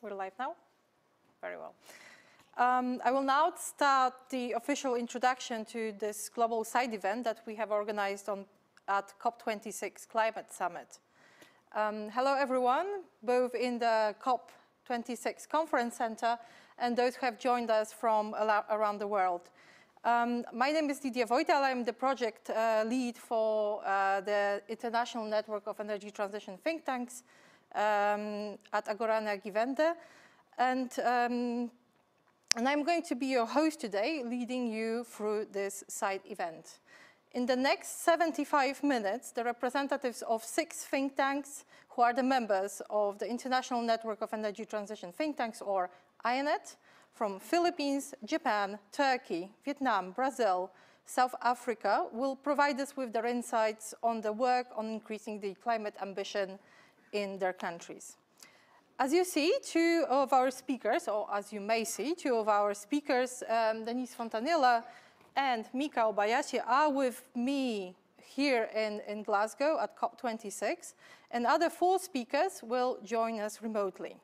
We're live now? Very well. I will now start the official introduction to this global side event that we have organized at COP26 Climate Summit. Hello, everyone, both in the COP26 Conference Center and those who have joined us from around the world. My name is Lidia Wojtal. I'm the project lead for the International Network of Energy Transition Think Tanks at Agora Energiewende. And I'm going to be your host today, leading you through this side event. In the next 75 minutes, the representatives of 6 think tanks who are the members of the International Network of Energy Transition Think Tanks, or INETTT, from Philippines, Japan, Turkey, Vietnam, Brazil, South Africa, will provide us with their insights on the work on increasing the climate ambition in their countries. As you see, 2 of our speakers, or as you may see, 2 of our speakers, Denise Fontanilla and Mika Obayashi, are with me here in Glasgow at COP26, and other 4 speakers will join us remotely.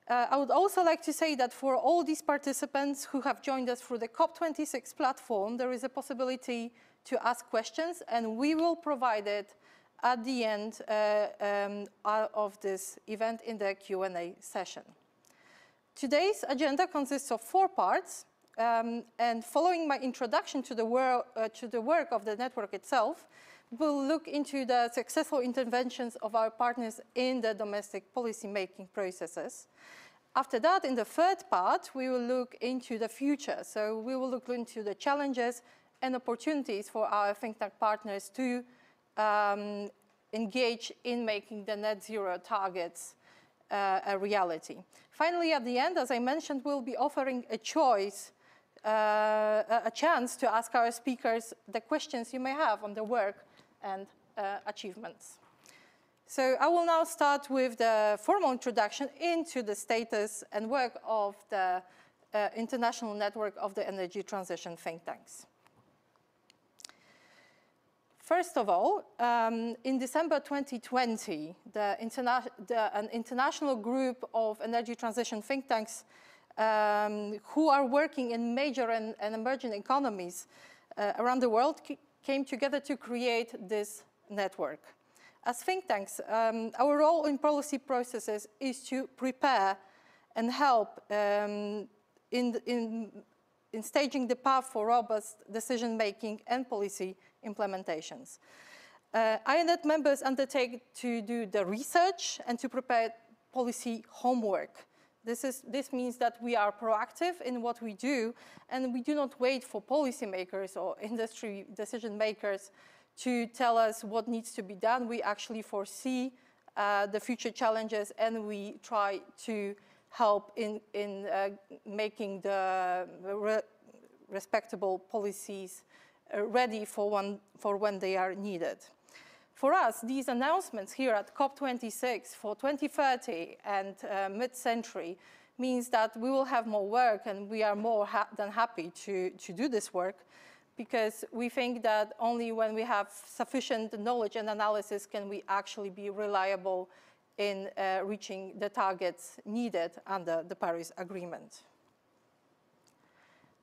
I would also like to say that for all these participants who have joined us through the COP26 platform, there is a possibility to ask questions, and we will provide it at the end of this event in the Q&A session. Today's agenda consists of 4 parts, and following my introduction to the work of the network itself, we'll look into the successful interventions of our partners in the domestic policy-making processes. After that, in the 3rd part, we will look into the future. So we will look into the challenges and opportunities for our think tank partners to engage in making the net zero targets a reality. Finally, at the end, as I mentioned, we'll be offering a choice, a chance to ask our speakers the questions you may have on their work and achievements. So I will now start with the formal introduction into the status and work of the International Network of the Energy Transition Think Tanks. First of all, in December 2020, an international group of energy transition think tanks who are working in major and emerging economies around the world came together to create this network. As think tanks, our role in policy processes is to prepare and help in staging the path for robust decision-making and policy implementations. INETTT members undertake to do the research and to prepare policy homework. This means that we are proactive in what we do, and we do not wait for policymakers or industry decision makers to tell us what needs to be done. We actually foresee the future challenges, and we try to help in making the respectable policies ready for when they are needed. For us, these announcements here at COP26 for 2030 and mid-century means that we will have more work, and we are more than happy to do this work, because we think that only when we have sufficient knowledge and analysis can we actually be reliable in reaching the targets needed under the Paris Agreement.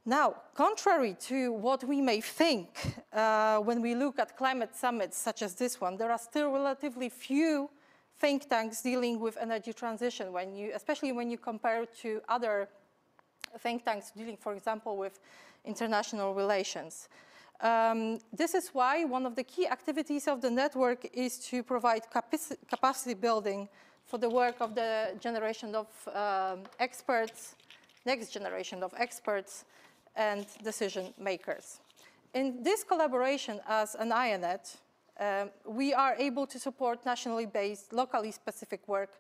Now, contrary to what we may think when we look at climate summits such as this one, there are still relatively few think tanks dealing with energy transition, especially when you compare it to other think tanks dealing, for example, with international relations. This is why one of the key activities of the network is to provide capacity building for the work of the generation of experts, next generation of experts, and decision makers. In this collaboration as an INETTT, we are able to support nationally based, locally specific work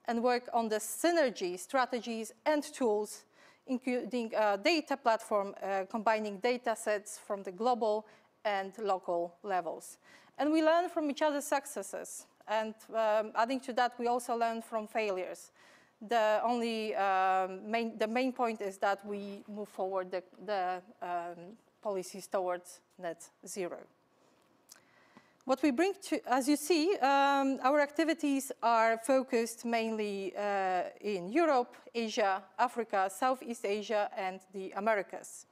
and work on the synergy, strategies, and tools, including a data platform combining data sets from the global and local levels. And we learn from each other's successes. And adding to that, we also learn from failures. The main point is that we move forward the policies towards net zero. What we bring to, as you see, our activities are focused mainly in Europe, Asia, Africa, Southeast Asia, and the Americas.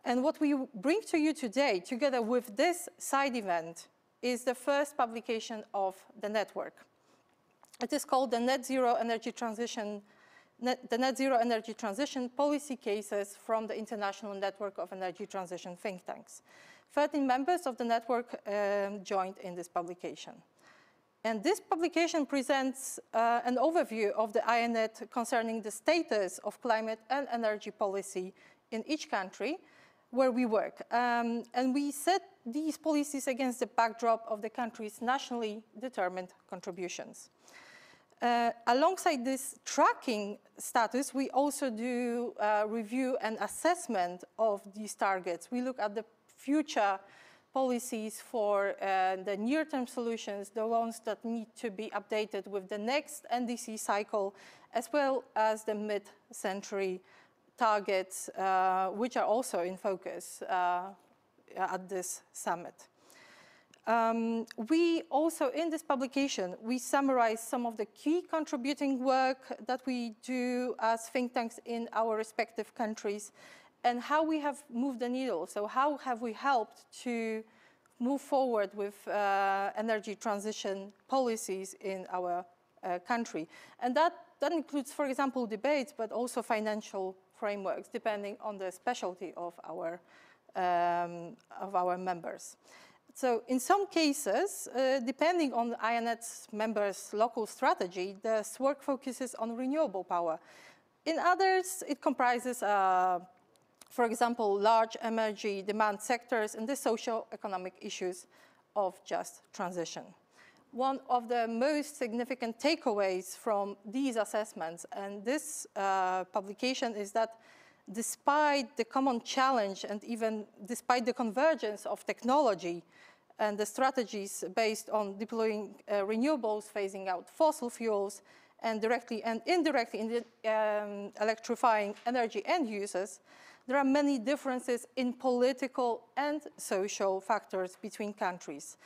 And what we bring to you today, together with this side event, is the first publication of the network. It is called the Net Zero Energy Transition Policy Cases from the International Network of Energy Transition Think Tanks. 13 members of the network joined in this publication. And this publication presents an overview of the INETTT concerning the status of climate and energy policy in each country where we work. And we set these policies against the backdrop of the country's nationally determined contributions. Alongside this tracking status, we also do review and assessment of these targets. We look at the future policies for the near-term solutions, the ones that need to be updated with the next NDC cycle, as well as the mid-century targets, which are also in focus at this summit. We also, in this publication, we summarize some of the key contributing work that we do as think tanks in our respective countries and how we have moved the needle. So how have we helped to move forward with energy transition policies in our country. And that includes, for example, debates, but also financial frameworks, depending on the specialty of our members. So in some cases, depending on the INETTT's members' local strategy, this work focuses on renewable power. In others, it comprises, for example, large energy demand sectors and the socio-economic issues of just transition. One of the most significant takeaways from these assessments and this publication is that despite the common challenge and even despite the convergence of technology and the strategies based on deploying renewables, phasing out fossil fuels, and directly and indirectly electrifying energy end users, there are many differences in political and social factors between countries.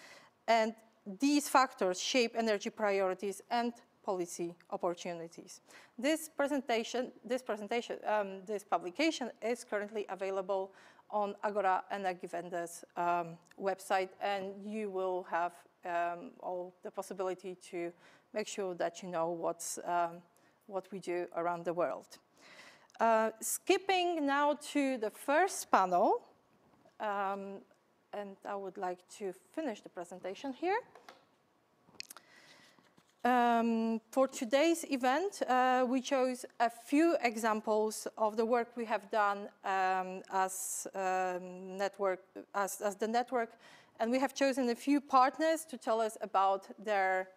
And these factors shape energy priorities and policy opportunities. This publication is currently available on Agora Energiewende's website, and you will have all the possibility to make sure that you know what we do around the world. Skipping now to the first panel, and I would like to finish the presentation here. For today's event, we chose a few examples of the work we have done as the network, and we have chosen a few partners to tell us about their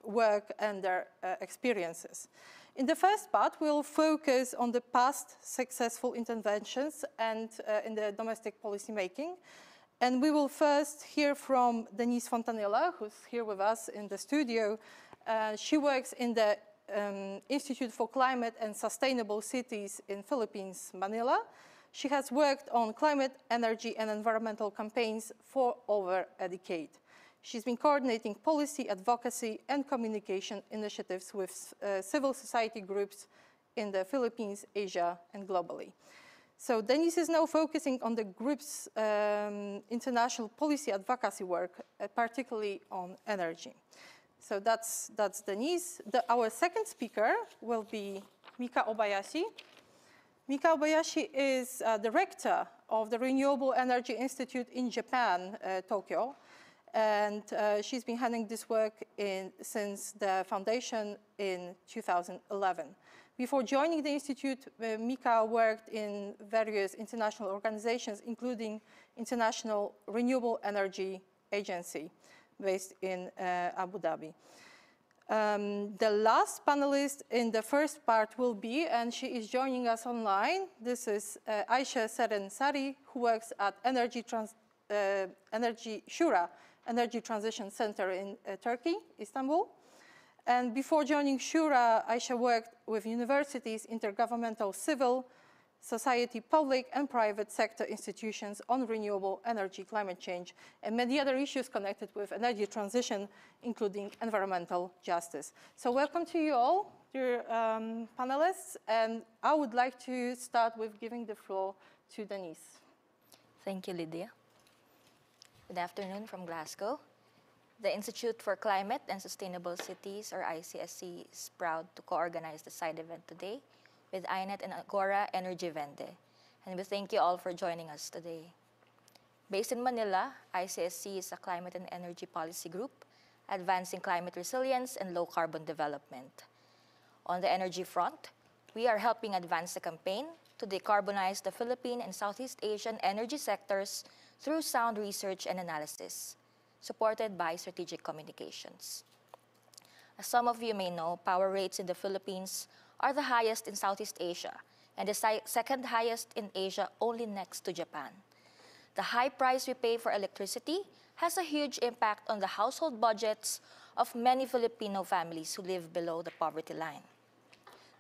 work and their experiences. In the first part, we'll focus on the past successful interventions and in the domestic policymaking. And we will first hear from Denise Fontanilla, who's here with us in the studio. She works in the Institute for Climate and Sustainable Cities in Philippines, Manila. She has worked on climate, energy, and environmental campaigns for over a decade. She's been coordinating policy, advocacy, and communication initiatives with civil society groups in the Philippines, Asia, and globally. So Denise is now focusing on the group's international policy advocacy work, particularly on energy. So that's Denise. Our second speaker will be Mika Obayashi. Mika Obayashi is director of the Renewable Energy Institute in Japan, Tokyo. And she's been handling this work since the foundation in 2011. Before joining the Institute, Mika worked in various international organizations, including International Renewable Energy Agency, based in Abu Dhabi. The last panelist in the first part will be, and she is joining us online, this is Ayşe Sarı, who works at SHURA, Energy Transition Center in Turkey, Istanbul. And before joining SHURA, Ayşe worked with universities, intergovernmental civil society, public and private sector institutions on renewable energy, climate change, and many other issues connected with energy transition, including environmental justice. So welcome to you all, dear panelists, and I would like to start with giving the floor to Denise. Thank you, Lydia. Good afternoon from Glasgow. The Institute for Climate and Sustainable Cities, or ICSC, is proud to co-organize the side event today with INETTT and Agora Energy Vende. And we thank you all for joining us today. Based in Manila, ICSC is a climate and energy policy group advancing climate resilience and low-carbon development. On the energy front, we are helping advance the campaign to decarbonize the Philippine and Southeast Asian energy sectors through sound research and analysis, supported by strategic communications. As some of you may know, power rates in the Philippines are the highest in Southeast Asia and the second highest in Asia, only next to Japan. The high price we pay for electricity has a huge impact on the household budgets of many Filipino families who live below the poverty line.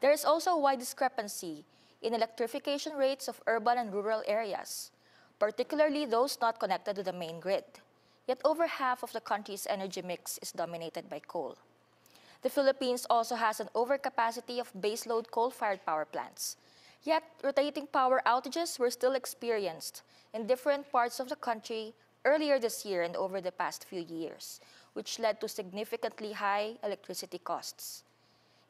There is also a wide discrepancy in electrification rates of urban and rural areas, particularly those not connected to the main grid. Yet over half of the country's energy mix is dominated by coal. The Philippines also has an overcapacity of baseload coal-fired power plants. Yet rotating power outages were still experienced in different parts of the country earlier this year and over the past few years, which led to significantly high electricity costs.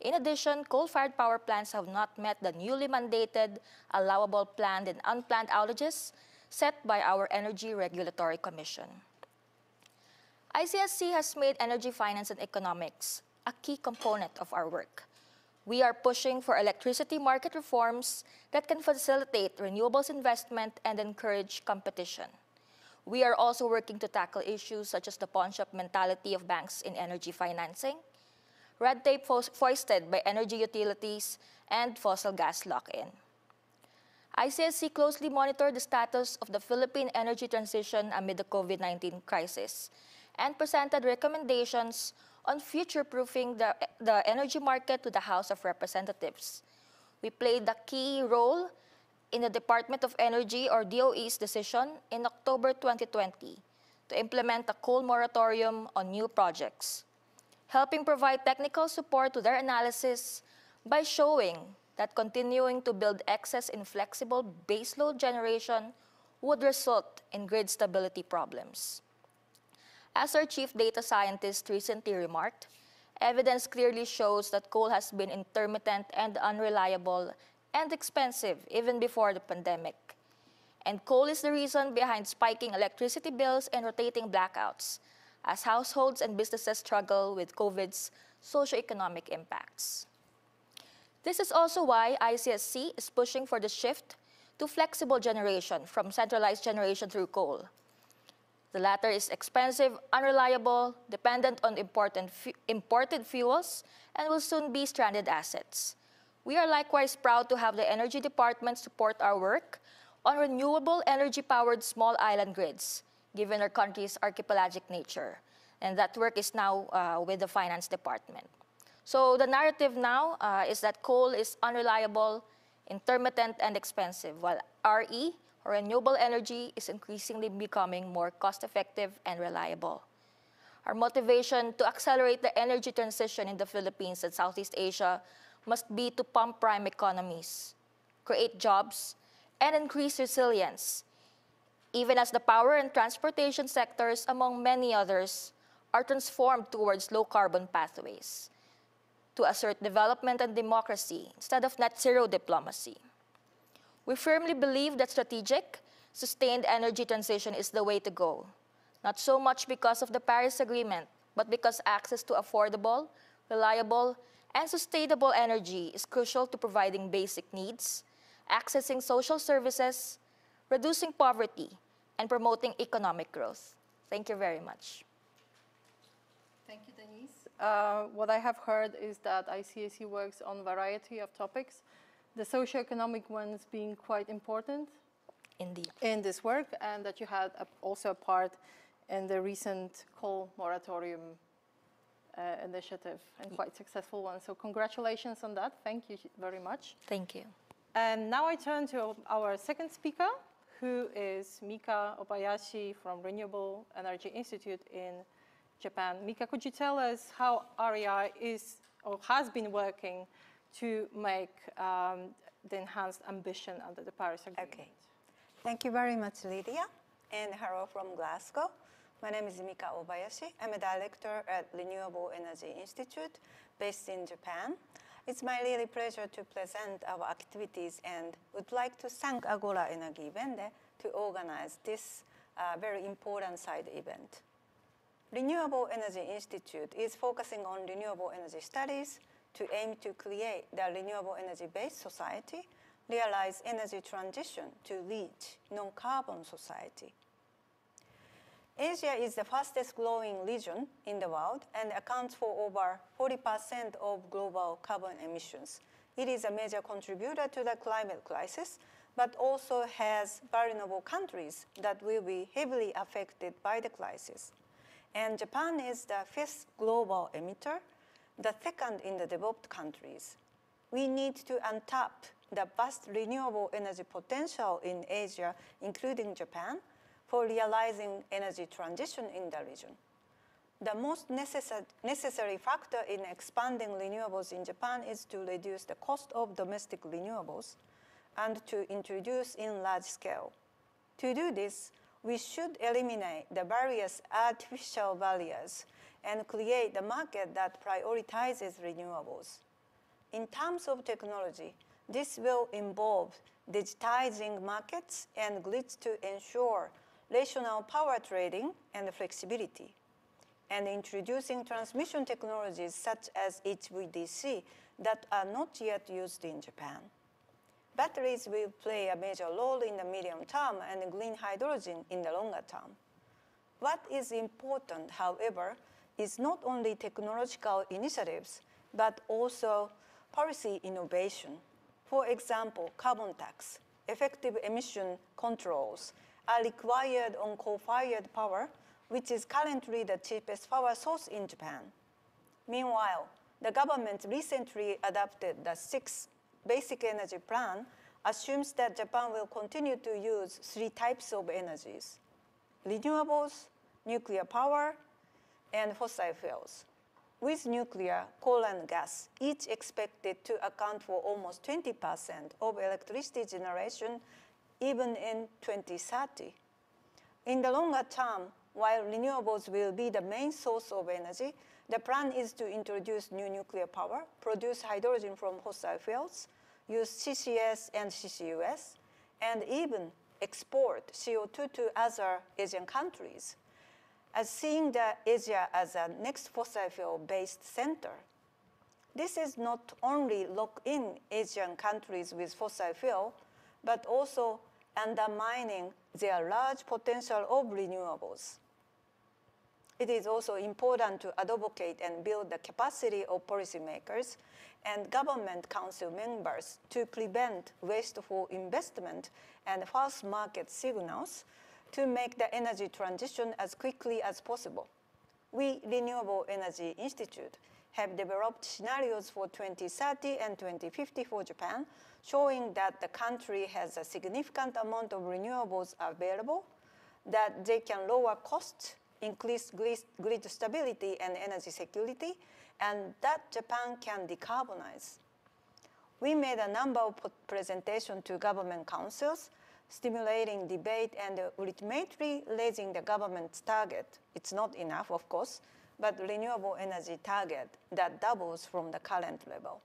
In addition, coal-fired power plants have not met the newly mandated allowable planned and unplanned outages set by our Energy Regulatory Commission. ICSC has made energy finance and economics a key component of our work. We are pushing for electricity market reforms that can facilitate renewables investment and encourage competition. We are also working to tackle issues such as the pawn-shop mentality of banks in energy financing, red tape foisted by energy utilities, and fossil gas lock-in. ICSC closely monitored the status of the Philippine energy transition amid the COVID-19 crisis and presented recommendations on future-proofing the energy market to the House of Representatives. We played a key role in the Department of Energy, or DOE's, decision in October 2020 to implement a coal moratorium on new projects, helping provide technical support to their analysis by showing that continuing to build excess inflexible baseload generation would result in grid stability problems. As our chief data scientist recently remarked, evidence clearly shows that coal has been intermittent and unreliable and expensive even before the pandemic. And coal is the reason behind spiking electricity bills and rotating blackouts, as households and businesses struggle with COVID's socioeconomic impacts. This is also why ICSC is pushing for the shift to flexible generation from centralized generation through coal. The latter is expensive, unreliable, dependent on imported fuels, and will soon be stranded assets. We are likewise proud to have the Energy Department support our work on renewable energy-powered small island grids, given our country's archipelagic nature. And that work is now with the Finance Department. So the narrative now is that coal is unreliable, intermittent, and expensive, while RE, or renewable energy, is increasingly becoming more cost-effective and reliable. Our motivation to accelerate the energy transition in the Philippines and Southeast Asia must be to pump prime economies, create jobs, and increase resilience, even as the power and transportation sectors, among many others, are transformed towards low-carbon pathways, to assert development and democracy instead of net-zero diplomacy. We firmly believe that strategic, sustained energy transition is the way to go, not so much because of the Paris Agreement, but because access to affordable, reliable, and sustainable energy is crucial to providing basic needs, accessing social services, reducing poverty, and promoting economic growth. Thank you very much. Thank you, Denise. What I have heard is that ICSC works on a variety of topics, the socioeconomic ones being quite important. Indeed. In this work, and that you had also a part in the recent coal moratorium initiative, and quite successful one. So congratulations on that. Thank you very much. Thank you. And now I turn to our second speaker, who is Mika Obayashi from Renewable Energy Institute in Japan. Mika, could you tell us how REI is or has been working to make the enhanced ambition under the Paris Agreement? Okay. Thank you very much, Lydia. And hello from Glasgow. My name is Mika Obayashi. I'm a director at Renewable Energy Institute based in Japan. It's my really pleasure to present our activities and would like to thank Agora Energiewende to organize this very important side event. Renewable Energy Institute is focusing on renewable energy studies to aim to create the renewable energy-based society, realize energy transition to reach non-carbon society. Asia is the fastest growing region in the world and accounts for over 40% of global carbon emissions. It is a major contributor to the climate crisis, but also has vulnerable countries that will be heavily affected by the crisis. And Japan is the fifth global emitter, the second in the developed countries. We need to untap the vast renewable energy potential in Asia, including Japan, for realizing energy transition in the region. The most necessary factor in expanding renewables in Japan is to reduce the cost of domestic renewables and to introduce in large scale. To do this, we should eliminate the various artificial barriers and create a market that prioritizes renewables. In terms of technology, this will involve digitizing markets and grids to ensure rational power trading and flexibility, and introducing transmission technologies such as HVDC that are not yet used in Japan. Batteries will play a major role in the medium term and green hydrogen in the longer term. What is important, however, is not only technological initiatives, but also policy innovation. For example, carbon tax, effective emission controls, are required on coal-fired power, which is currently the cheapest power source in Japan. Meanwhile, the government recently adopted the 6th Basic Energy Plan assumes that Japan will continue to use 3 types of energies: renewables, nuclear power, and fossil fuels. With nuclear, coal, and gas, each expected to account for almost 20% of electricity generation even in 2030. In the longer term, while renewables will be the main source of energy, the plan is to introduce new nuclear power, produce hydrogen from fossil fuels, use CCS and CCUS, and even export CO2 to other Asian countries, as seeing Asia as a next fossil fuel-based center. This is not only lock in Asian countries with fossil fuel, but also undermining their large potential of renewables. It is also important to advocate and build the capacity of policymakers and government council members to prevent wasteful investment and false market signals to make the energy transition as quickly as possible. We, Renewable Energy Institute, have developed scenarios for 2030 and 2050 for Japan, showing that the country has a significant amount of renewables available, that they can lower costs, increase grid stability and energy security, and that Japan can decarbonize. We made a number of presentations to government councils, stimulating debate and ultimately raising the government's target. It's not enough, of course, but renewable energy target that doubles from the current level.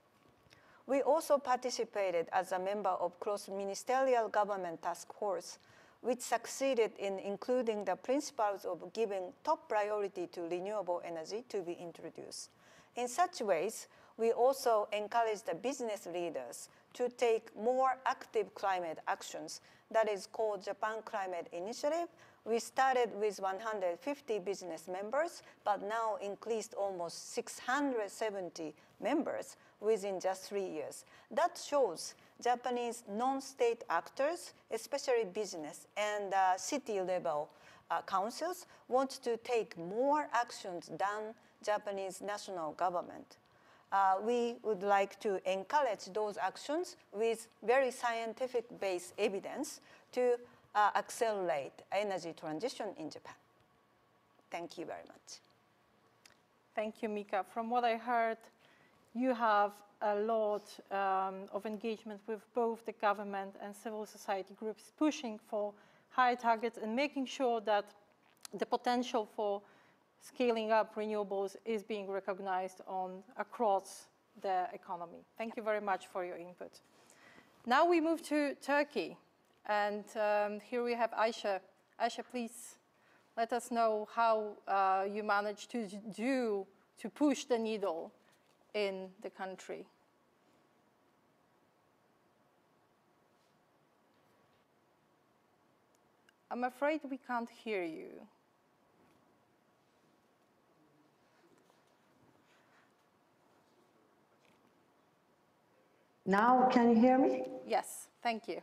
We also participated as a member of cross-ministerial government task force, which succeeded in including the principles of giving top priority to renewable energy to be introduced. In such ways, we also encourage the business leaders to take more active climate actions. That is called Japan Climate Initiative. We started with 150 business members, but now increased almost 670 members within just 3 years. That shows Japanese non-state actors, especially business and city-level councils, want to take more actions than Japanese national government. we would like to encourage those actions with very scientific-based evidence to accelerate energy transition in Japan. Thank you very much. Thank you, Mika. From what I heard, you have a lot of engagement with both the government and civil society groups pushing for higher targets and making sure that the potential for scaling up renewables is being recognized across the economy. Thank you very much for your input. Now we move to Turkey. And here we have Ayşe. Ayşe, please let us know how you managed to push the needle in the country. I'm afraid we can't hear you. Now, can you hear me? Yes, thank you.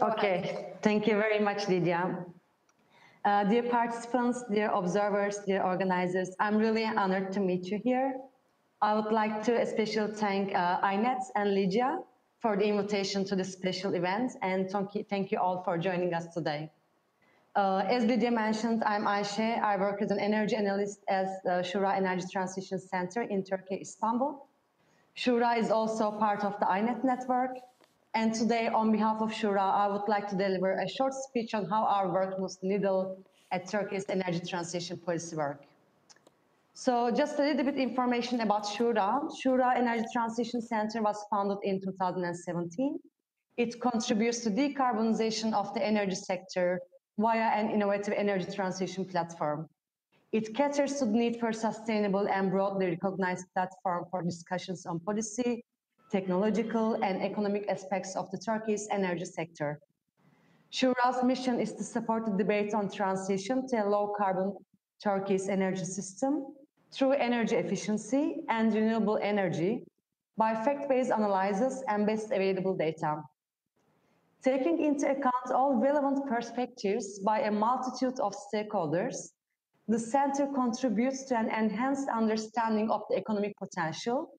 Okay, thank you very much, Lydia. Dear participants, dear observers, dear organizers, I'm really honored to meet you here. I would like to especially thank INETTT and Lydia for the invitation to this special event, and thank you all for joining us today. As Lydia mentioned, I'm Ayşe. I work as an energy analyst at SHURA Energy Transition Center in Turkey, Istanbul. SHURA is also part of the INETTT network. And today, on behalf of SHURA, I would like to deliver a short speech on how our work moves the needle at Turkey's energy transition policy work. So just a little bit information about SHURA. SHURA Energy Transition Center was founded in 2017. It contributes to decarbonization of the energy sector via an innovative energy transition platform. It caters to the need for sustainable and broadly recognized platform for discussions on policy, technological and economic aspects of the Turkey's energy sector. SHURA's mission is to support the debate on transition to a low-carbon Turkey's energy system through energy efficiency and renewable energy by fact-based analysis and best available data. Taking into account all relevant perspectives by a multitude of stakeholders, the center contributes to an enhanced understanding of the economic potential,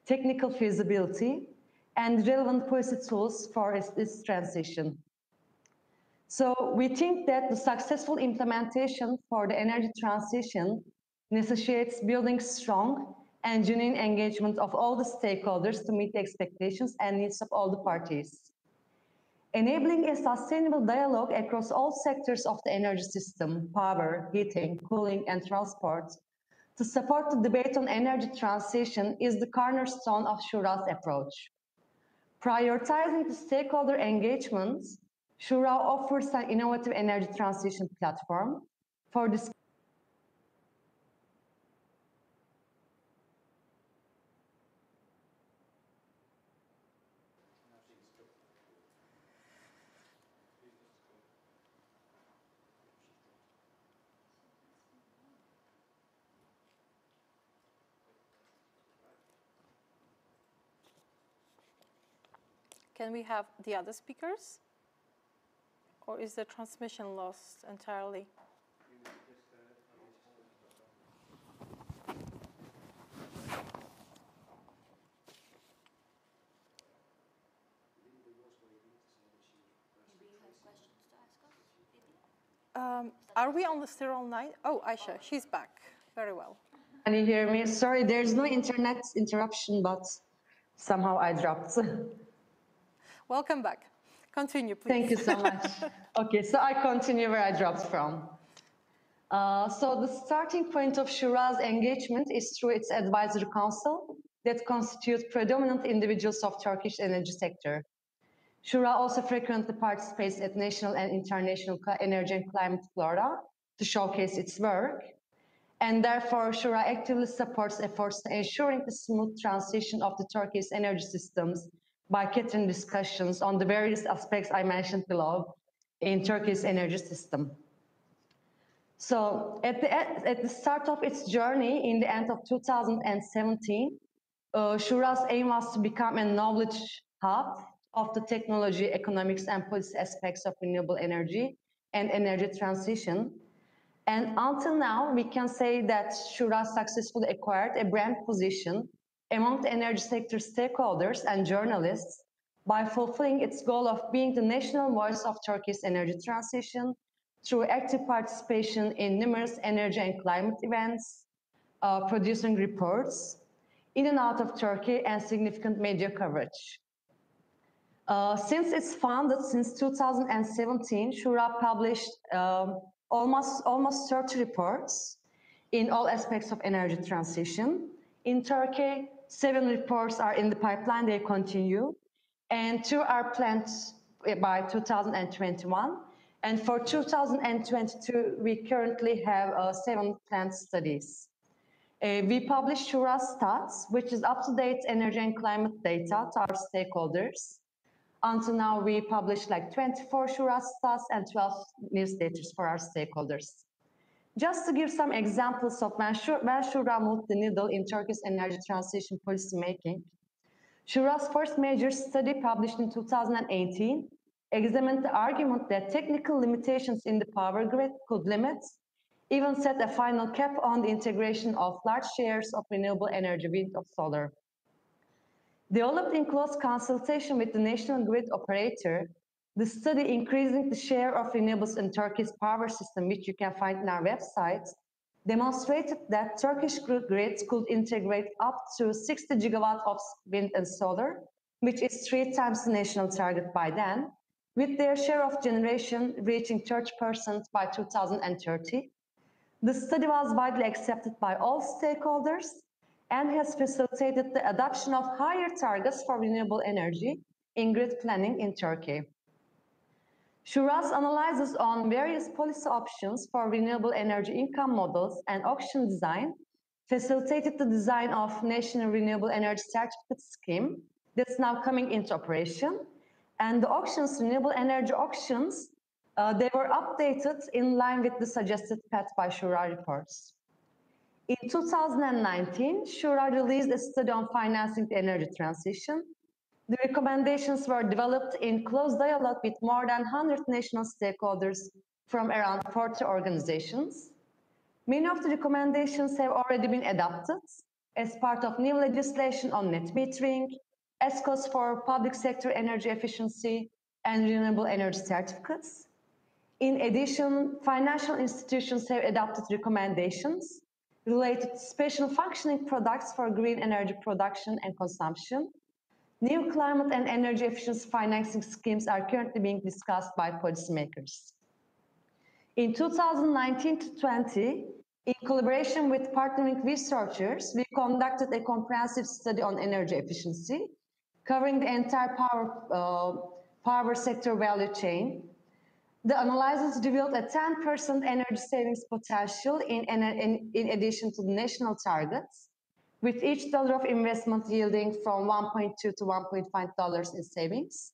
technical feasibility, and relevant policy tools for its transition. So we think that the successful implementation for the energy transition necessitates building strong and genuine engagement of all the stakeholders to meet the expectations and needs of all the parties. Enabling a sustainable dialogue across all sectors of the energy system, power, heating, cooling, and transport, to support the debate on energy transition is the cornerstone of SHURA's approach. Prioritizing the stakeholder engagement, SHURA offers an innovative energy transition platform for this. Can we have the other speakers? Or is the transmission lost entirely? Are we still online? Oh, Ayşe, she's back. Very well. Can you hear me? Sorry, there's no internet interruption, but somehow I dropped. Welcome back. Continue, please. Thank you so much. Okay, so I continue where I dropped from. So the starting point of SHURA's engagement is through its advisory council that constitutes predominant individuals of Turkish energy sector. SHURA also frequently participates at national and international energy and climate fora to showcase its work. And therefore, SHURA actively supports efforts to ensuring the smooth transition of the Turkey's energy systems by catering discussions on the various aspects I mentioned below in Turkey's energy system. So at the start of its journey in the end of 2017, SHURA's aim was to become a knowledge hub of the technology, economics, and policy aspects of renewable energy and energy transition. And until now, we can say that SHURA successfully acquired a brand position among the energy sector stakeholders and journalists by fulfilling its goal of being the national voice of Turkey's energy transition through active participation in numerous energy and climate events, producing reports in and out of Turkey and significant media coverage. Since it's founded since 2017, Shura published almost 30 reports in all aspects of energy transition. In Turkey, 7 reports are in the pipeline, they continue, and 2 are planned by 2021. And for 2022, we currently have 7 planned studies. We publish Shura Stats, which is up-to-date energy and climate data to our stakeholders. Until now, we published like 24 Shura Stats and 12 newsletters for our stakeholders. Just to give some examples of when Shura moved the needle in Turkey's energy transition policy making, Shura's first major study, published in 2018, examined the argument that technical limitations in the power grid could limit, even set a final cap on the integration of large shares of renewable energy, wind or solar. Developed in close consultation with the national grid operator, the study increasing the share of renewables in Turkey's power system, which you can find in our website, demonstrated that Turkish grids could integrate up to 60 gigawatts of wind and solar, which is 3 times the national target by then, with their share of generation reaching 30% by 2030. The study was widely accepted by all stakeholders and has facilitated the adoption of higher targets for renewable energy in grid planning in Turkey. Shura's analysis on various policy options for renewable energy income models and auction design facilitated the design of National Renewable Energy Certificate Scheme that's now coming into operation. And the auctions, renewable energy auctions, they were updated in line with the suggested path by Shura reports. In 2019, Shura released a study on financing the energy transition. The recommendations were developed in close dialogue with more than 100 national stakeholders from around 40 organizations. Many of the recommendations have already been adopted as part of new legislation on net metering, ESCOs for public sector energy efficiency, and renewable energy certificates. In addition, financial institutions have adopted recommendations related to special functioning products for green energy production and consumption. New climate and energy efficiency financing schemes are currently being discussed by policymakers. In 2019 to 20, in collaboration with partnering researchers, we conducted a comprehensive study on energy efficiency, covering the entire power sector value chain. The analysis revealed a 10% energy savings potential in addition to the national targets, with each dollar of investment yielding from $1.2 to $1.5 in savings.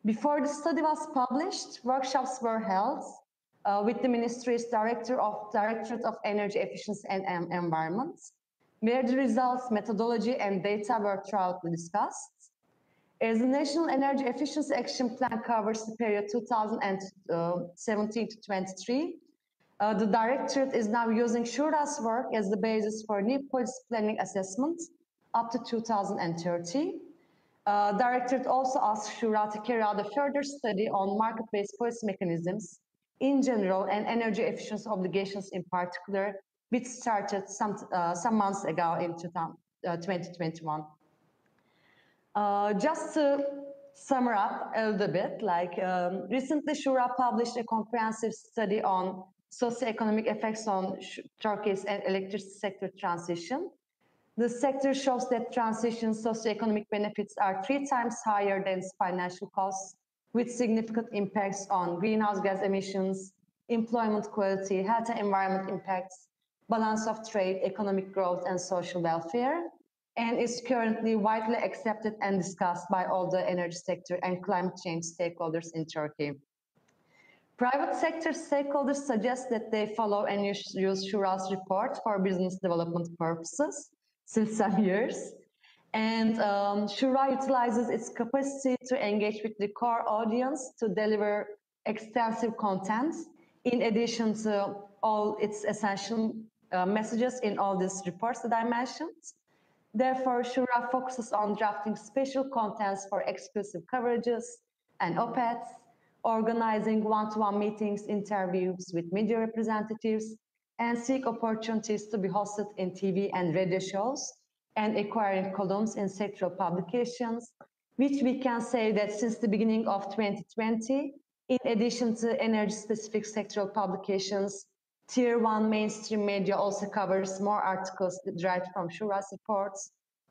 Before the study was published, workshops were held with the Ministry's Directorate of Energy Efficiency and Environment, where the results, methodology, and data were thoroughly discussed. As the National Energy Efficiency Action Plan covers the period 2017 to 23, the Directorate is now using Shura's work as the basis for new policy planning assessments up to 2030. Directorate also asked Shura to carry out a further study on market-based policy mechanisms in general and energy efficiency obligations in particular, which started some months ago in 2021. Just to sum up a little bit, recently Shura published a comprehensive study on socioeconomic effects on Turkey's electricity sector transition. The sector shows that transition socioeconomic benefits are 3 times higher than its financial costs, with significant impacts on greenhouse gas emissions, employment quality, health and environment impacts, balance of trade, economic growth, and social welfare, and is currently widely accepted and discussed by all the energy sector and climate change stakeholders in Turkey. Private sector stakeholders suggest that they follow and use Shura's report for business development purposes since some years. And Shura utilizes its capacity to engage with the core audience to deliver extensive content, in addition to all its essential messages in all these reports that I mentioned. Therefore, SHURA focuses on drafting special contents for exclusive coverages and op-eds, organizing one-to-one meetings, interviews with media representatives, and seek opportunities to be hosted in TV and radio shows, and acquiring columns in sectoral publications, which we can say that since the beginning of 2020, in addition to energy-specific sectoral publications, Tier 1 mainstream media also covers more articles derived from SHURA's reports.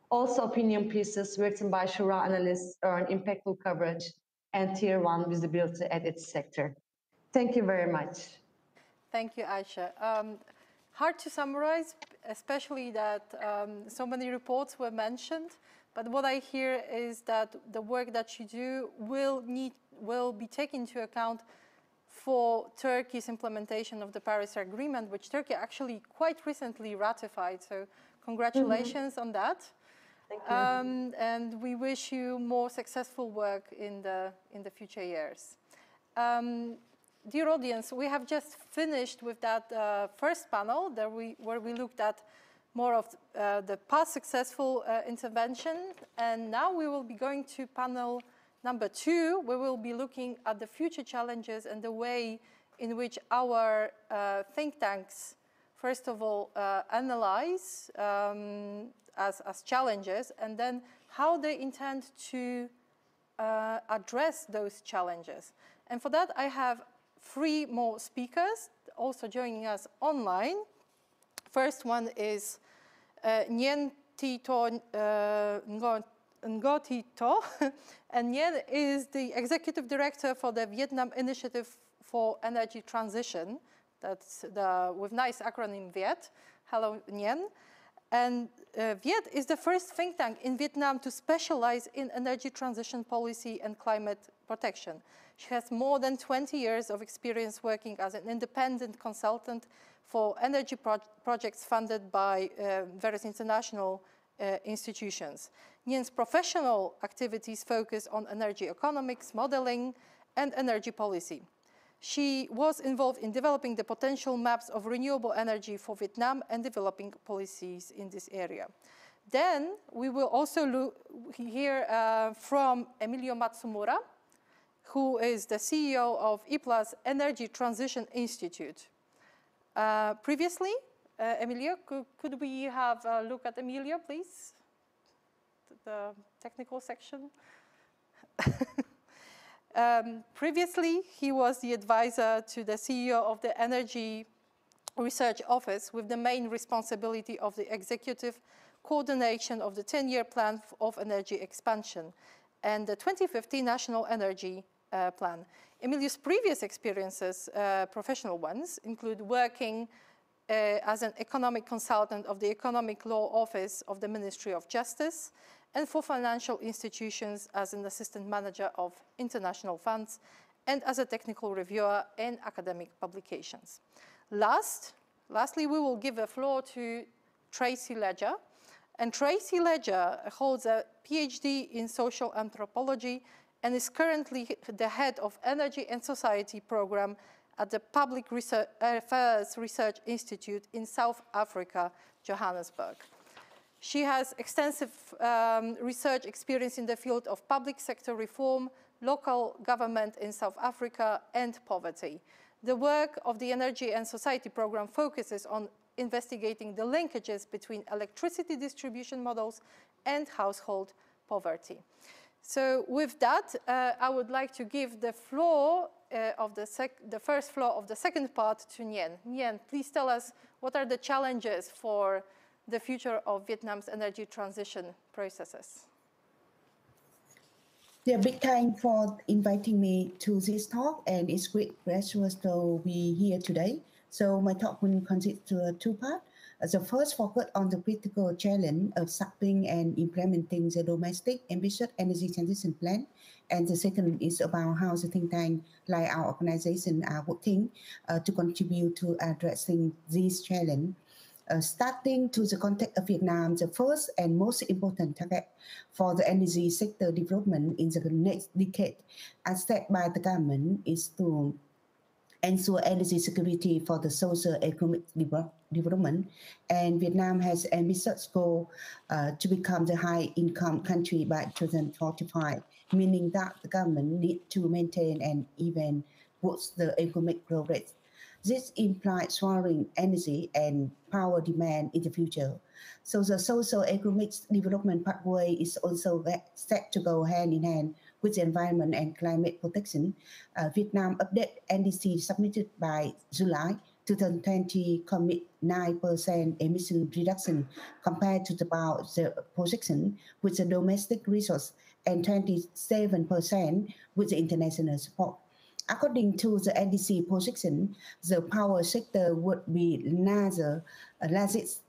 Also, opinion pieces written by SHURA analysts earn impactful coverage and Tier 1 visibility at its sector. Thank you very much. Thank you, Ayşe. Hard to summarize, especially that so many reports were mentioned, but what I hear is that the work that you do will be taken into account for Turkey's implementation of the Paris Agreement, which Turkey actually quite recently ratified. So congratulations on that. Thank you. And we wish you more successful work in the future years. Dear audience, we have just finished with that first panel where we looked at more of the past successful intervention, and now we will be going to panel number 2. We will be looking at the future challenges and the way in which our think tanks, first of all, analyze as challenges, and then how they intend to address those challenges. And for that, I have 3 more speakers also joining us online. First one is Nyen-Tito Ngotito, and Nyen is the Executive Director for the Vietnam Initiative for Energy Transition. That's with nice acronym Viet. Hello, Nyen. And Viet is the first think tank in Vietnam to specialize in energy transition policy and climate protection. She has more than 20 years of experience working as an independent consultant for energy projects funded by various international institutions. Nyen's professional activities focus on energy economics, modeling, and energy policy. She was involved in developing the potential maps of renewable energy for Vietnam and developing policies in this area. Then we will also hear from Emilio Matsumura, who is the CEO of IPLA's Energy Transition Institute. Previously, Emilio, could we have a look at Emilio, please? The technical section. Previously, he was the advisor to the CEO of the Energy Research Office with the main responsibility of the executive coordination of the 10-year plan of energy expansion and the 2050 National Energy Plan. Emilio's previous experiences, professional ones, include working as an economic consultant of the Economic Law Office of the Ministry of Justice, and for financial institutions as an assistant manager of international funds, and as a technical reviewer in academic publications. Lastly, we will give the floor to Tracy Ledger. And Tracy Ledger holds a PhD in social anthropology and is currently the head of Energy and Society program at the Public Affairs Research Institute in South Africa, Johannesburg. She has extensive research experience in the field of public sector reform, local government in South Africa, and poverty. The work of the Energy and Society program focuses on investigating the linkages between electricity distribution models and household poverty. So with that, I would like to give the floor of the first floor of the second part to Nyen. Nyen, please tell us what are the challenges for the future of Vietnam's energy transition processes. Yeah, big thanks for inviting me to this talk, and it's great pleasure to be here today. So my talk will consist of 2 parts. The first focus on the critical challenge of starting and implementing the domestic ambitious energy transition plan, and the second is about how the think tank like our organization are working to contribute to addressing this challenge. Starting to the context of Vietnam, the first and most important target for the energy sector development in the next decade, as set by the government, is to ensure energy security for the socio-economic development. And Vietnam has ambitious goal to become the high-income country by 2045, meaning that the government needs to maintain and even boost the economic progress. This implies soaring energy and power demand in the future. So the socio-economic development pathway is also set to go hand in hand with environment and climate protection. Vietnam update NDC submitted by July 2020 commit 9% emission reduction compared to the projection with the domestic resource and 27% with the international support. According to the NDC projection, the power sector would be largest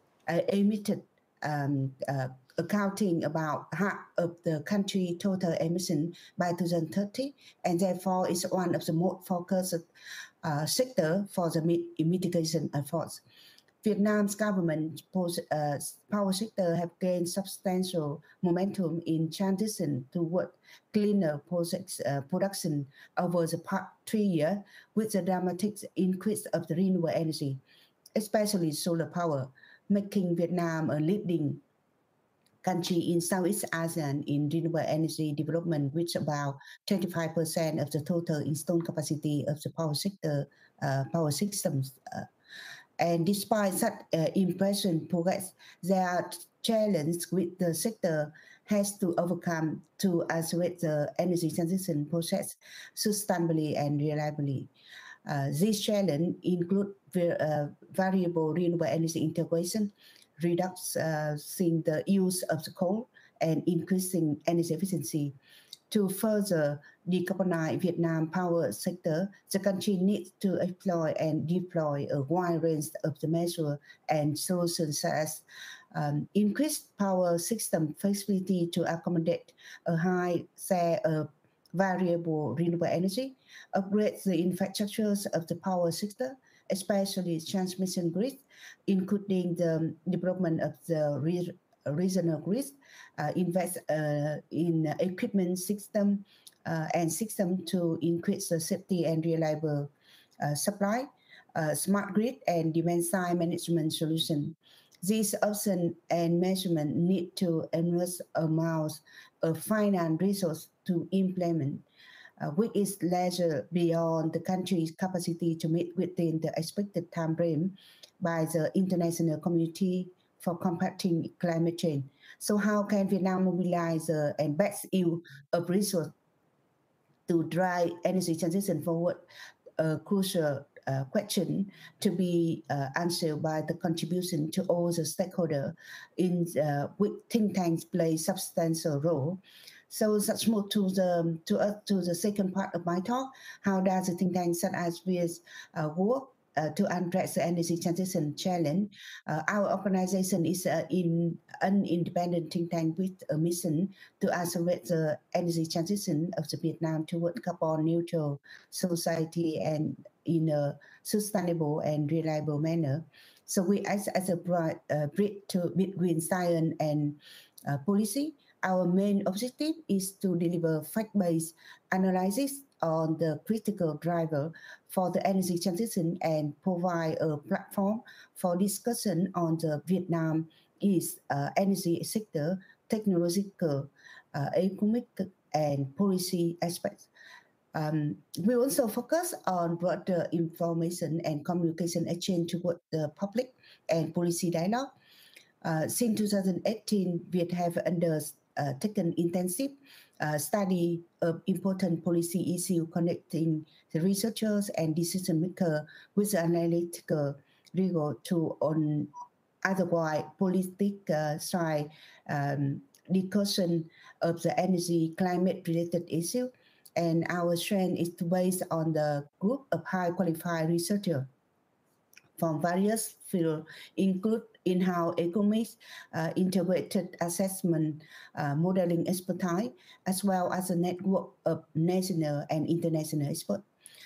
emitted, accounting about half of the country's total emission by 2030, and therefore is one of the most focused sector for the mitigation efforts. Vietnam's government power sector have gained substantial momentum in transition toward cleaner production over the past 3 years, with a dramatic increase of the renewable energy, especially solar power, making Vietnam a leading country in Southeast Asia in renewable energy development, with about 25% of the total installed capacity of the power sector, power systems. And despite such impressive progress, there are challenges which the sector has to overcome to accelerate the energy transition process sustainably and reliably. These challenges include variable renewable energy integration, reducing the use of the coal, and increasing energy efficiency. To further decarbonize Vietnam power sector, the country needs to employ and deploy a wide range of the measures and solutions, such as increased power system flexibility to accommodate a high share of variable renewable energy, upgrade the infrastructures of the power sector, especially transmission grid, including the development of the regional grid, invest in equipment system and system to increase the safety and reliable supply, smart grid and demand side management solution. These options and measurement need to invest amounts of finance resource to implement, which is larger beyond the country's capacity to meet within the expected time frame by the international community for combating climate change. So how can Vietnam mobilize and best use of resources to drive energy transition forward? A crucial question to be answered by the contribution to all the stakeholders in which think tanks play substantial role. So let's move to the second part of my talk. How does the think tank such as WIS work to address the energy transition challenge? Our organization is an independent think tank with a mission to accelerate the energy transition of the Vietnam toward carbon neutral society and in a sustainable and reliable manner. So we act as a bridge between science and policy. Our main objective is to deliver fact-based analysis on the critical driver for the energy transition and provide a platform for discussion on the Vietnam East energy sector, technological, economic, and policy aspects. We also focus on broader information and communication exchange toward the public and policy dialogue. Since 2018, we have taken intensive study of important policy issues connecting the researchers and decision makers with the analytical rigor to on otherwise political side discussion of the energy climate related issue. And our strength is based on the group of high qualified researchers from various fields, include in-house economics, integrated assessment, modeling expertise, as well as a network of national and international experts.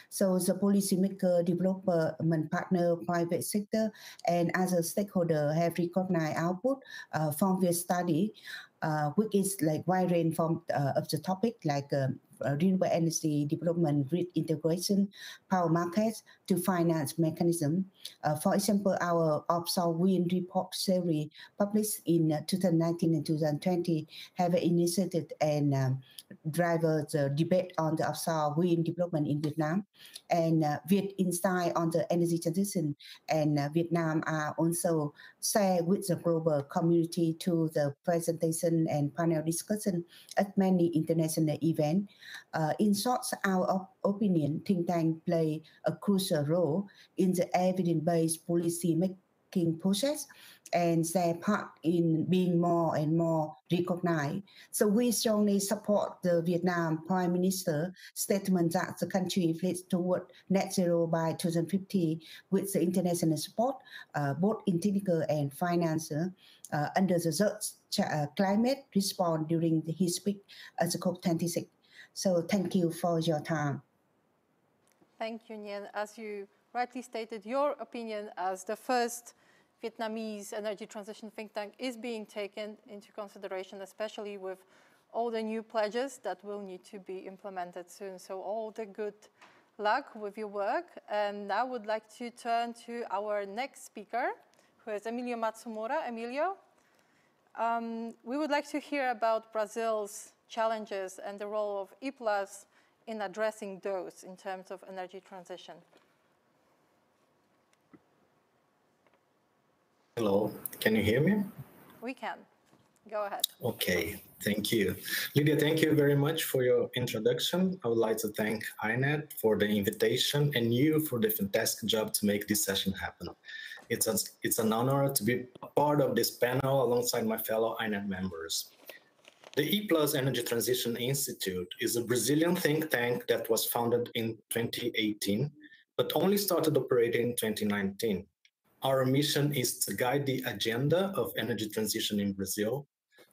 So the policymaker, development partner, private sector, and other stakeholders have recognized output from this study, which is like wide range from of the topic like renewable energy development, grid integration, power markets to finance mechanism. For example, our offshore wind report series published in 2019 and 2020 have initiated and driver the debate on the offshore wind development in Vietnam, and Viet Insight on the energy transition, and Vietnam are also share with the global community to the presentation and panel discussion at many international events. In short, our opinion, think tank play a crucial role in the evidence-based policy making process and their part in being more and more recognized. So we strongly support the Vietnam Prime Minister statement that the country pledges toward net zero by 2050 with the international support, both in technical and financial, under the climate response during his speech at the COP26. So thank you for your time. Thank you, Nguyen. As you rightly stated, your opinion as the first Vietnamese energy transition think tank is being taken into consideration, especially with all the new pledges that will need to be implemented soon. So all the good luck with your work. And I would like to turn to our next speaker, who is Emilio Matsumura. Emilio, we would like to hear about Brazil's challenges and the role of E+ in addressing those in terms of energy transition. Hello, can you hear me? We can. Go ahead. Okay, thank you. Lydia, thank you very much for your introduction. I would like to thank INETTT for the invitation and you for the fantastic job to make this session happen. It's an honor to be a part of this panel alongside my fellow INETTT members. The E+ Energy Transition Institute is a Brazilian think tank that was founded in 2018, but only started operating in 2019. Our mission is to guide the agenda of energy transition in Brazil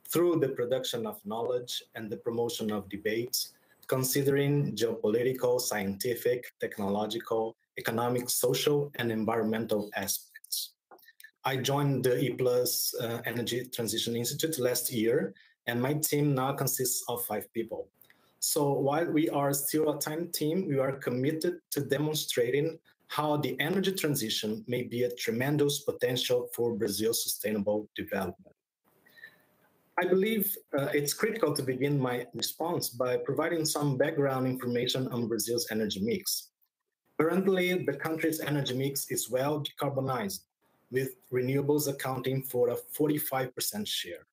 through the production of knowledge and the promotion of debates, considering geopolitical, scientific, technological, economic, social, and environmental aspects. I joined the E+ Energy Transition Institute last year, and my team now consists of 5 people. So while we are still a tiny team, we are committed to demonstrating how the energy transition may be a tremendous potential for Brazil's sustainable development. I believe it's critical to begin my response by providing some background information on Brazil's energy mix. Currently, the country's energy mix is well decarbonized, with renewables accounting for a 45% share.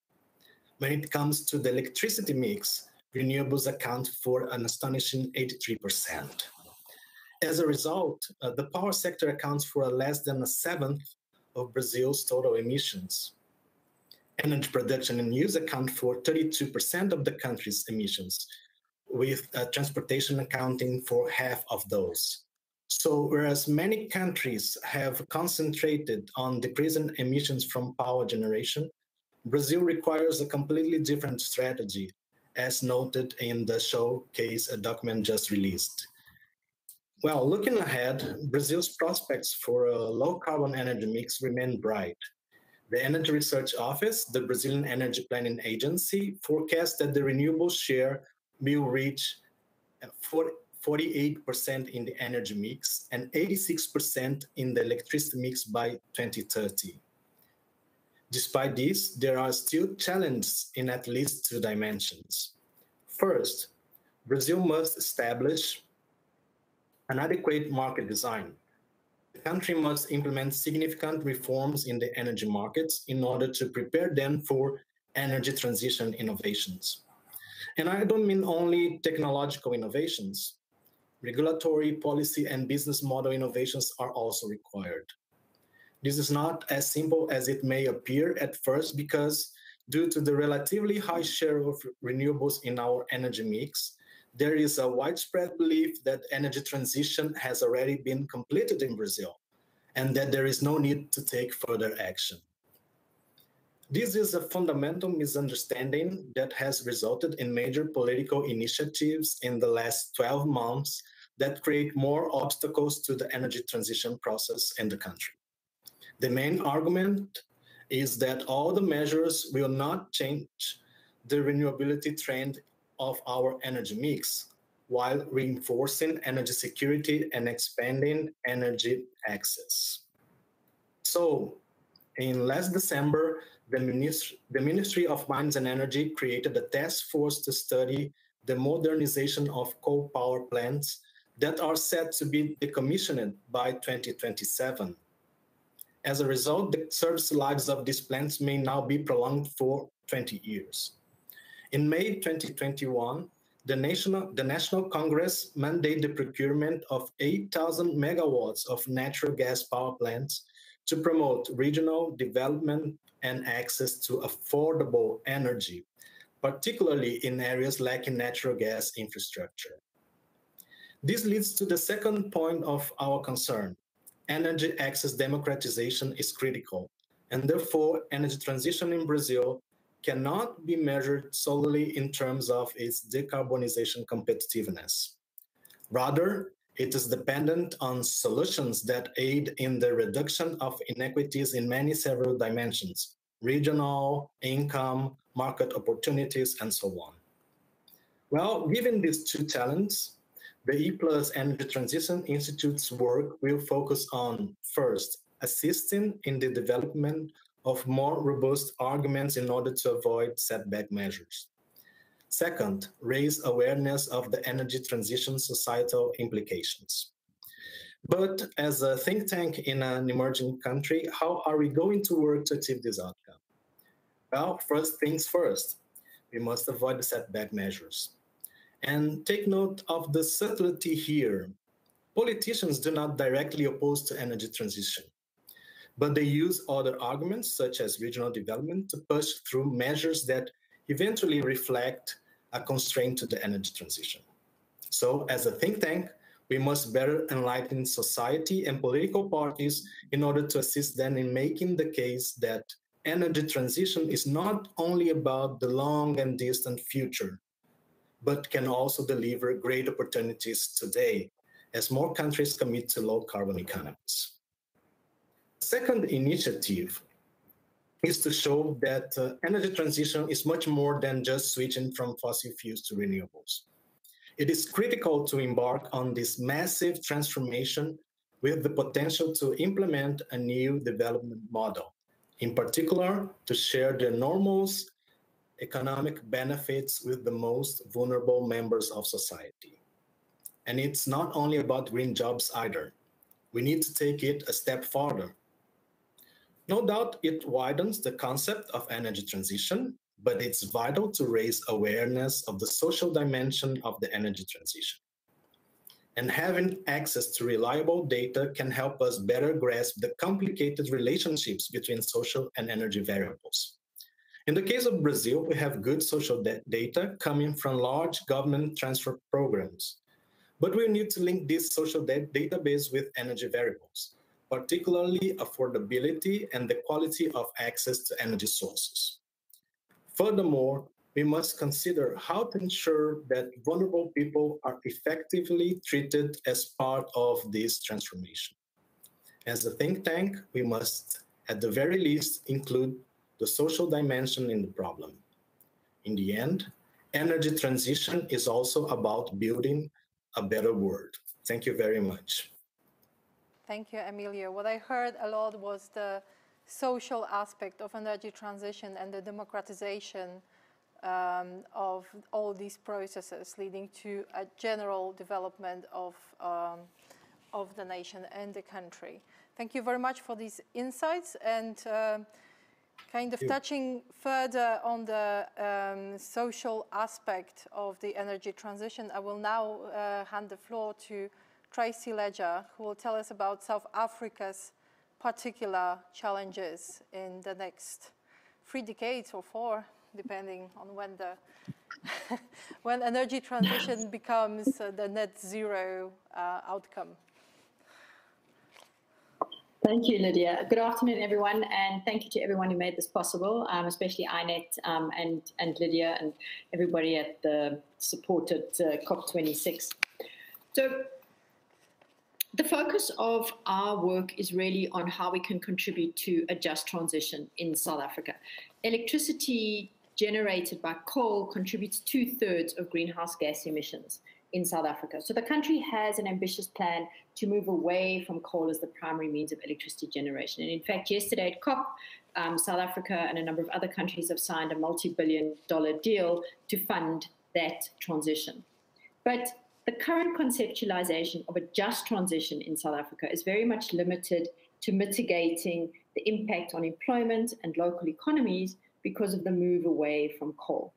When it comes to the electricity mix, renewables account for an astonishing 83%. As a result, the power sector accounts for less than 1/7 of Brazil's total emissions. Energy production and use account for 32% of the country's emissions, with transportation accounting for half of those. So whereas many countries have concentrated on decreasing emissions from power generation, Brazil requires a completely different strategy, as noted in the showcase document just released. Well, looking ahead, Brazil's prospects for a low-carbon energy mix remain bright. The Energy Research Office, the Brazilian Energy Planning Agency, forecasts that the renewable share will reach 48% in the energy mix and 86% in the electricity mix by 2030. Despite this, there are still challenges in at least 2 dimensions. First, Brazil must establish an adequate market design. The country must implement significant reforms in the energy markets in order to prepare them for energy transition innovations. And I don't mean only technological innovations. Regulatory, policy, and business model innovations are also required. This is not as simple as it may appear at first because due to the relatively high share of renewables in our energy mix, there is a widespread belief that energy transition has already been completed in Brazil and that there is no need to take further action. This is a fundamental misunderstanding that has resulted in major political initiatives in the last 12 months that create more obstacles to the energy transition process in the country. The main argument is that all the measures will not change the renewability trend of our energy mix, while reinforcing energy security and expanding energy access. So, in last December, the Ministry of Mines and Energy created a task force to study the modernization of coal power plants that are set to be decommissioned by 2027. As a result, the service lives of these plants may now be prolonged for 20 years. In May 2021, the National Congress mandated the procurement of 8,000 megawatts of natural gas power plants to promote regional development and access to affordable energy, particularly in areas lacking natural gas infrastructure. This leads to the second point of our concern. Energy access democratization is critical, and therefore energy transition in Brazil cannot be measured solely in terms of its decarbonization competitiveness. Rather, it is dependent on solutions that aid in the reduction of inequities in many several dimensions: regional, income, market opportunities, and so on. Well, given these two challenges, the E+ Energy Transition Institute's work will focus on, first, assisting in the development of more robust arguments in order to avoid setback measures. Second, raise awareness of the energy transition societal implications. But as a think tank in an emerging country, how are we going to work to achieve this outcome? Well, first things first, we must avoid the setback measures. And take note of the subtlety here. Politicians do not directly oppose to energy transition, but they use other arguments such as regional development to push through measures that eventually reflect a constraint to the energy transition. So as a think tank, we must better enlighten society and political parties in order to assist them in making the case that energy transition is not only about the long and distant future, but can also deliver great opportunities today as more countries commit to low carbon economies. The second initiative is to show that energy transition is much more than just switching from fossil fuels to renewables. It is critical to embark on this massive transformation with the potential to implement a new development model, in particular to share the enormous economic benefits with the most vulnerable members of society. And it's not only about green jobs either. We need to take it a step further. No doubt it widens the concept of energy transition, but it's vital to raise awareness of the social dimension of the energy transition. And having access to reliable data can help us better grasp the complicated relationships between social and energy variables. In the case of Brazil, we have good social data coming from large government transfer programs. But we need to link this social database with energy variables, particularly affordability and the quality of access to energy sources. Furthermore, we must consider how to ensure that vulnerable people are effectively treated as part of this transformation. As a think tank, we must, at the very least, include the social dimension in the problem. In the end, energy transition is also about building a better world. Thank you very much. Thank you, Emilio. What I heard a lot was the social aspect of energy transition and the democratization of all these processes leading to a general development of the nation and the country. Thank you very much for these insights, and kind of touching further on the social aspect of the energy transition, I will now hand the floor to Tracy Ledger, who will tell us about South Africa's particular challenges in the next 3 decades or 4, depending on when the when energy transition becomes the net zero outcome. Thank you, Lydia. Good afternoon, everyone, and thank you to everyone who made this possible, especially INETTT and Lydia and everybody at the supported COP26. So the focus of our work is really on how we can contribute to a just transition in South Africa. Electricity generated by coal contributes 2/3 of greenhouse gas emissions. in South Africa. So the country has an ambitious plan to move away from coal as the primary means of electricity generation. And in fact, yesterday at COP, South Africa and a number of other countries have signed a multi-billion-dollar deal to fund that transition. But the current conceptualization of a just transition in South Africa is very much limited to mitigating the impact on employment and local economies because of the move away from coal.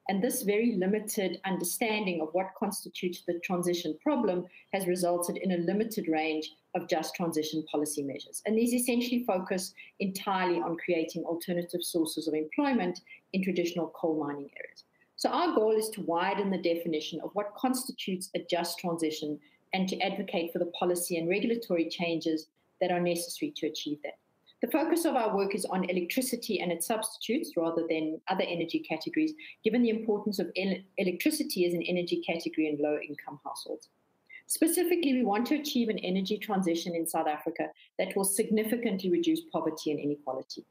And this very limited understanding of what constitutes the transition problem has resulted in a limited range of just transition policy measures. And these essentially focus entirely on creating alternative sources of employment in traditional coal mining areas. So our goal is to widen the definition of what constitutes a just transition and to advocate for the policy and regulatory changes that are necessary to achieve that. The focus of our work is on electricity and its substitutes rather than other energy categories, given the importance of electricity as an energy category in low-income households. Specifically, we want to achieve an energy transition in South Africa that will significantly reduce poverty and inequality.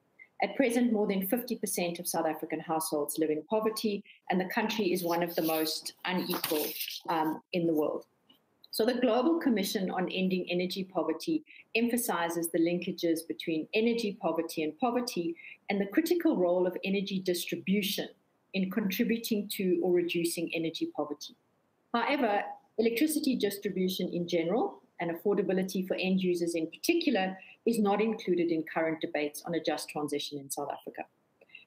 At present, more than 50% of South African households live in poverty, and the country is one of the most unequal in the world. So the Global Commission on Ending Energy Poverty emphasizes the linkages between energy poverty and the critical role of energy distribution in contributing to or reducing energy poverty. However, electricity distribution in general and affordability for end users in particular is not included in current debates on a just transition in South Africa.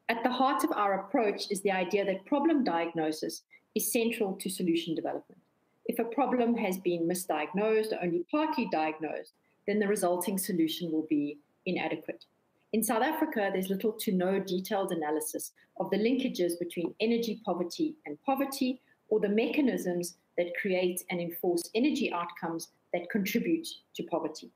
At the heart of our approach is the idea that problem diagnosis is central to solution development. If a problem has been misdiagnosed or only partly diagnosed, then the resulting solution will be inadequate. In South Africa, there's little to no detailed analysis of the linkages between energy poverty and poverty, or the mechanisms that create and enforce energy outcomes that contribute to poverty.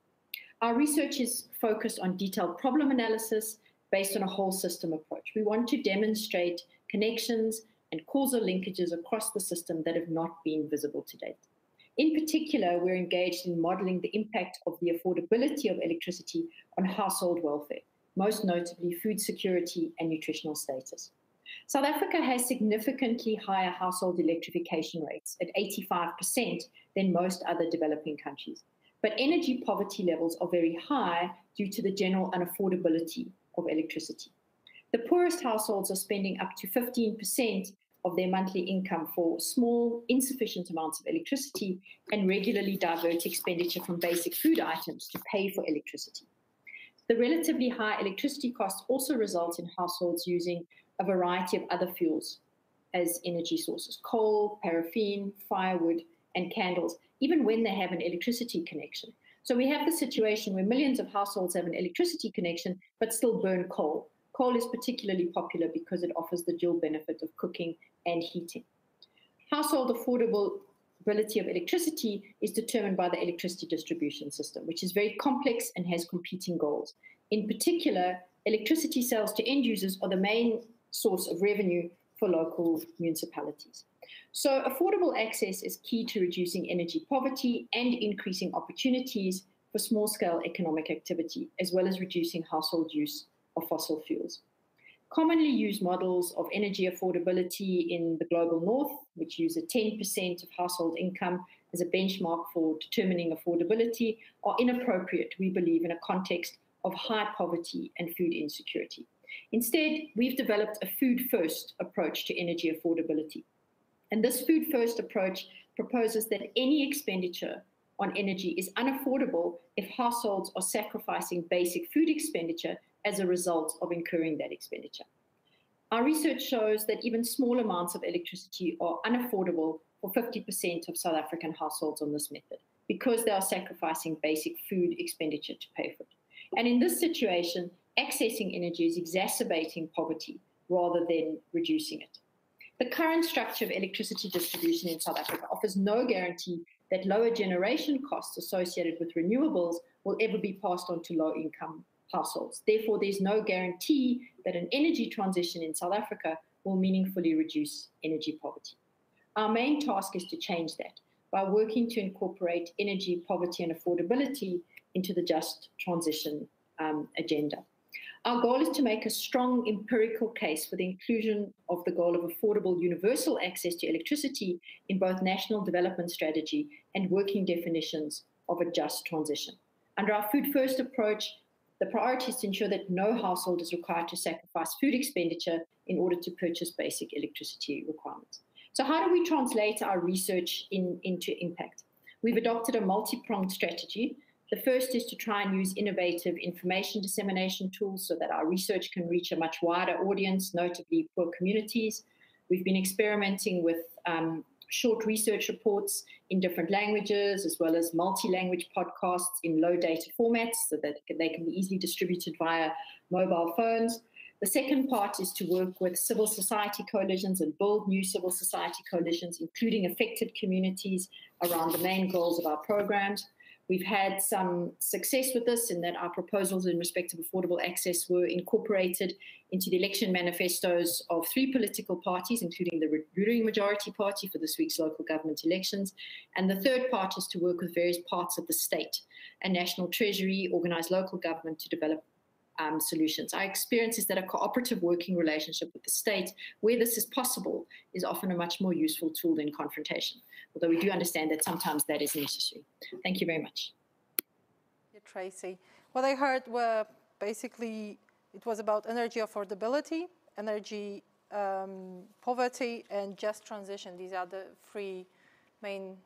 Our research is focused on detailed problem analysis based on a whole system approach. We want to demonstrate connections and causal linkages across the system that have not been visible to date. In particular, we're engaged in modeling the impact of the affordability of electricity on household welfare, most notably food security and nutritional status. South Africa has significantly higher household electrification rates at 85% than most other developing countries. But energy poverty levels are very high due to the general unaffordability of electricity. The poorest households are spending up to 15% of their monthly income for small, insufficient amounts of electricity and regularly divert expenditure from basic food items to pay for electricity. The relatively high electricity costs also result in households using a variety of other fuels as energy sources: coal, paraffin, firewood, and candles, even when they have an electricity connection. So we have the situation where millions of households have an electricity connection but still burn coal. Coal is particularly popular because it offers the dual benefit of cooking and heating. Household affordability of electricity is determined by the electricity distribution system, which is very complex and has competing goals. In particular, electricity sales to end users are the main source of revenue for local municipalities. So affordable access is key to reducing energy poverty and increasing opportunities for small-scale economic activity, as well as reducing household use of fossil fuels. Commonly used models of energy affordability in the global north, which use a 10% of household income as a benchmark for determining affordability, are inappropriate, we believe, in a context of high poverty and food insecurity. Instead, we've developed a food-first approach to energy affordability. And this food-first approach proposes that any expenditure on energy is unaffordable if households are sacrificing basic food expenditure as a result of incurring that expenditure. Our research shows that even small amounts of electricity are unaffordable for 50% of South African households on this method because they are sacrificing basic food expenditure to pay for it. And in this situation, accessing energy is exacerbating poverty rather than reducing it. The current structure of electricity distribution in South Africa offers no guarantee that lower generation costs associated with renewables will ever be passed on to low-income households. Therefore, there's no guarantee that an energy transition in South Africa will meaningfully reduce energy poverty. Our main task is to change that by working to incorporate energy poverty and affordability into the just transition agenda. Our goal is to make a strong empirical case for the inclusion of the goal of affordable universal access to electricity in both national development strategy and working definitions of a just transition. Under our Food First approach, the priority is to ensure that no household is required to sacrifice food expenditure in order to purchase basic electricity requirements. So how do we translate our research into impact? We've adopted a multi-pronged strategy. The first is to try and use innovative information dissemination tools so that our research can reach a much wider audience, notably poor communities. We've been experimenting with short research reports in different languages, as well as multi-language podcasts in low data formats so that they can be easily distributed via mobile phones. The second part is to work with civil society coalitions and build new civil society coalitions, including affected communities around the main goals of our programs. We've had some success with this in that our proposals in respect of affordable access were incorporated into the election manifestos of 3 political parties, including the ruling majority party for this week's local government elections. And the third part is to work with various parts of the state and national treasury, organized local government to develop solutions. Our experience is that a cooperative working relationship with the state, where this is possible, is often a much more useful tool than confrontation, although we do understand that sometimes that is necessary. Thank you very much. Thank you, Tracy. What I heard were basically, it was about energy affordability, energy poverty, and just transition. These are the 3 main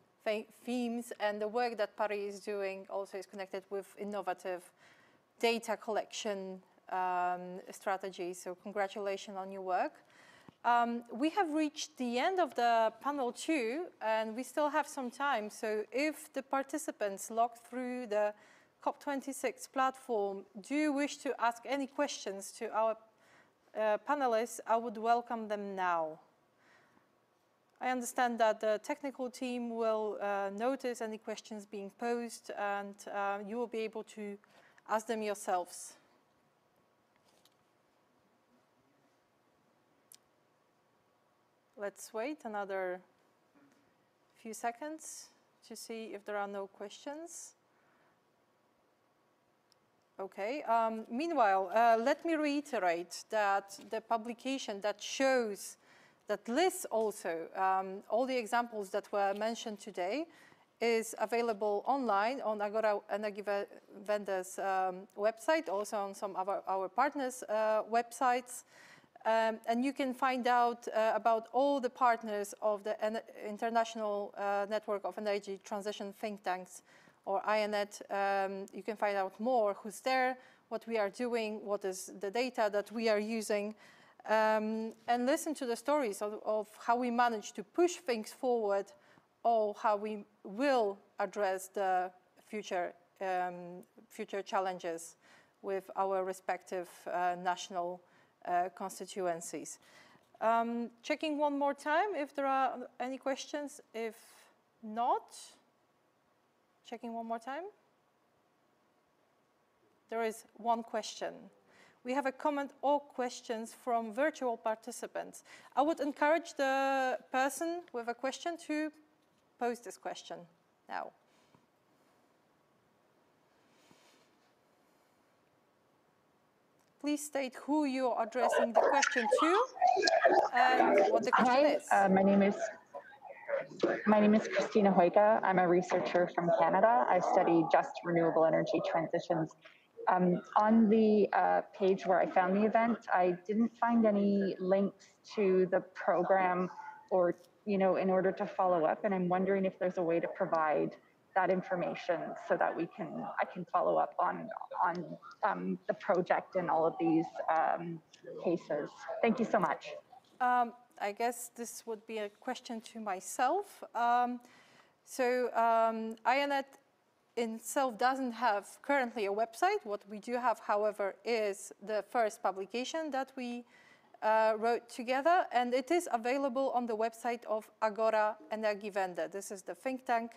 themes, and the work that Pari is doing also is connected with innovative data collection strategy. So congratulations on your work. We have reached the end of the panel 2, and we still have some time. So if the participants logged through the COP26 platform do wish to ask any questions to our panelists, I would welcome them now. I understand that the technical team will notice any questions being posed, and you will be able to ask them yourselves. Let's wait another few seconds to see if there are no questions. Okay. Meanwhile, let me reiterate that the publication that shows, that lists also all the examples that were mentioned today, is available online on Agora Energy Vendors website, also on some of our partners' websites. And you can find out about all the partners of the International Network of Energy Transition Think Tanks, or INETTT. You can find out more, who's there, what we are doing, what is the data that we are using, and listen to the stories of how we manage to push things forward, or how we will address the future challenges with our respective national constituencies. Checking one more time if there are any questions. If not, checking one more time. There is one question. We have a comment or questions from virtual participants. I would encourage the person with a question to pose this question now. Please state who you are addressing the question to and what the question is. My name is Christina Hoyka. I'm a researcher from Canada. I study just renewable energy transitions. On the page where I found the event, I didn't find any links to the program, or in order to follow up. And I'm wondering if there's a way to provide that information so that I can follow up on the project and all of these cases. Thank you so much. I guess this would be a question to myself. INETTT itself doesn't have currently a website. What we do have, however, is the first publication that we wrote together, and it is available on the website of Agora Energy Vendor. This is the think tank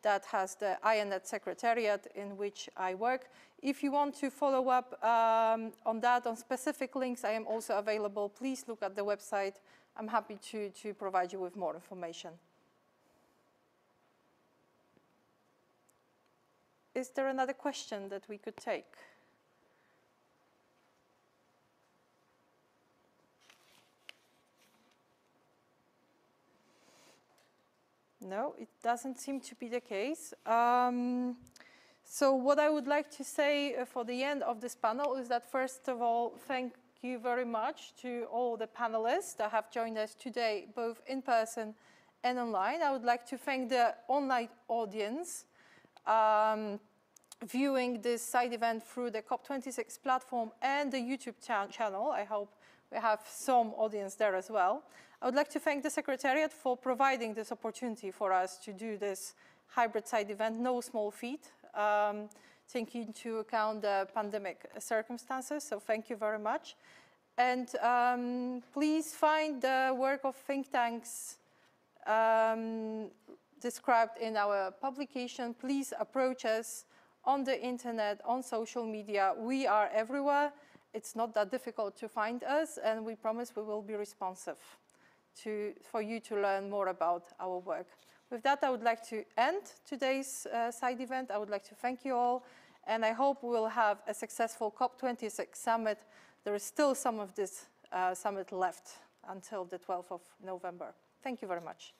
that has the INETTT secretariat in which I work. If you want to follow up on that, on specific links, I am also available. Please look at the website. I'm happy to provide you with more information. Is there another question that we could take? No, it doesn't seem to be the case. So what I would like to say for the end of this panel is that, first of all, thank you very much to all the panelists that have joined us today, both in person and online. I would like to thank the online audience viewing this side event through the COP26 platform and the YouTube channel. I hope we have some audience there as well. I would like to thank the Secretariat for providing this opportunity for us to do this hybrid side event, no small feat, taking into account the pandemic circumstances, so thank you very much. And please find the work of think tanks described in our publication. Please approach us on the internet, on social media. We are everywhere. It's not that difficult to find us, and we promise we will be responsive for you to learn more about our work. With that, I would like to end today's side event. I would like to thank you all, and I hope we will have a successful COP26 summit. There is still some of this summit left until the 12th of November. Thank you very much.